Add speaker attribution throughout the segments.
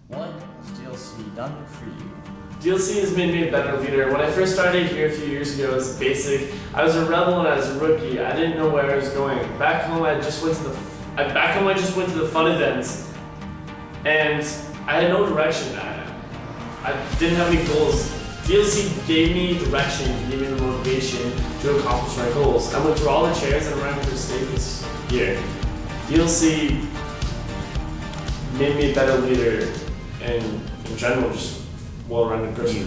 Speaker 1: What has DLC done for you?
Speaker 2: DLC has made me a better leader. When I first started here a few years ago as basic, I was a rebel and I was a rookie. I didn't know where I was going. Back home, I just went to the fun events, and I had no direction. I didn't have any goals. DLC gave me direction, gave me the motivation to accomplish my goals. I went through all the chairs and I'm running for state this year. DLC made me a better leader and in general just well-rounded person.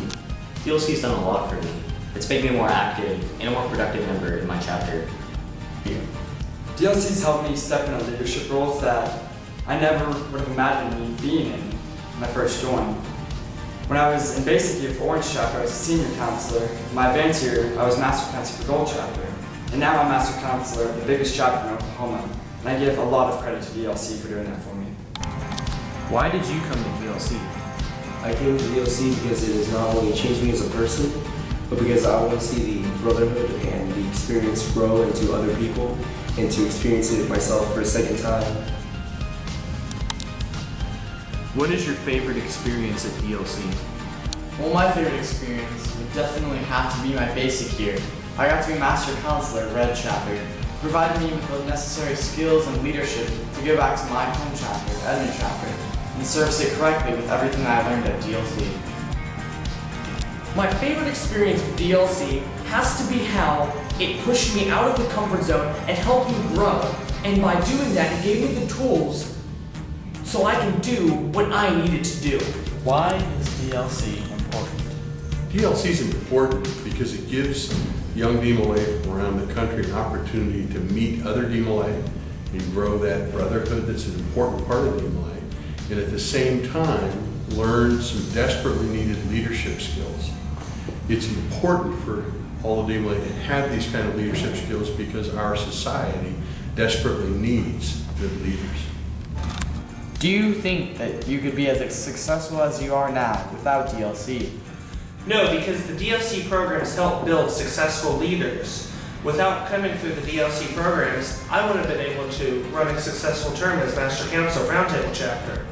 Speaker 3: DLC's done a lot for me. It's made me a more active and a more productive member in my chapter.
Speaker 4: DLC's helped me step into leadership roles that I never would have imagined me being in when I first joined. When I was in basic year for Orange Chapter, I was a senior counselor. In my advanced year, I was master counselor for Gold Chapter. And now I'm master counselor at the biggest chapter in Oklahoma. And I give a lot of credit to DLC for doing that for me.
Speaker 1: Why did you come to DLC?
Speaker 5: I came to DLC because it has not only changed me as a person, but because I want to see the brotherhood and the experience grow into other people and to experience it myself for a second time.
Speaker 1: What is your favorite experience at DLC?
Speaker 6: Well, my favorite experience would definitely have to be my basic year. I got to be Master Counselor at Red Chapter. It provided me with the necessary skills and leadership to go back to my home chapter, Edmond Chapter, and service it correctly with everything that I learned at DLC.
Speaker 7: My favorite experience with DLC has to be how it pushed me out of the comfort zone and helped me grow. And by doing that, it gave me the tools so I can do what I needed to do.
Speaker 1: Why is DLC important?
Speaker 8: DLC is important because it gives young DMLA from around the country an opportunity to meet other DMLA and grow that brotherhood that's an important part of DMLA, and at the same time learn some desperately needed leadership skills. It's important for all of DMLA to have these kind of leadership skills because our society desperately needs good leaders.
Speaker 6: Do you think that you could be as successful as you are now without DLC?
Speaker 9: No, because the DLC programs help build successful leaders. Without coming through the DLC programs, I wouldn't have been able to run a successful term as Master Counsel of Roundtable Chapter.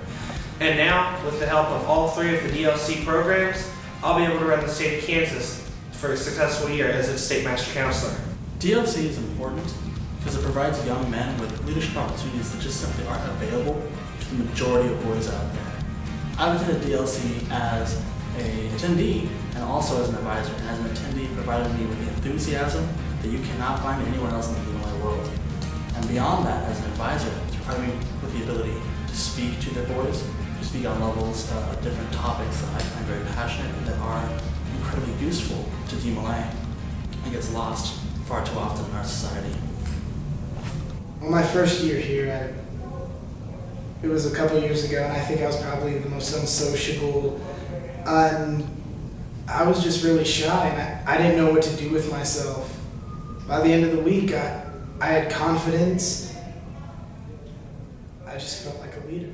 Speaker 9: And now, with the help of all three of the DLC programs, I'll be able to run the state of Kansas for a successful year as its state Master Counselor.
Speaker 10: DLC is important because it provides young men with leadership opportunities that just simply aren't available to the majority of boys out there. I've attended DLC as an attendee and also as an advisor. And as an attendee, it provided me with the enthusiasm that you cannot find anywhere else in the DMLA world. And beyond that, as an advisor, it's provided me with the ability to speak to the boys, to speak on levels of different topics that I find very passionate and that are incredibly useful to DMLA and gets lost far too often in our society.
Speaker 11: Well, my first year here, it was a couple years ago, and I think I was probably the most unsociable. I was just really shy, and I didn't know what to do with myself. By the end of the week, I had confidence. I just felt like a leader.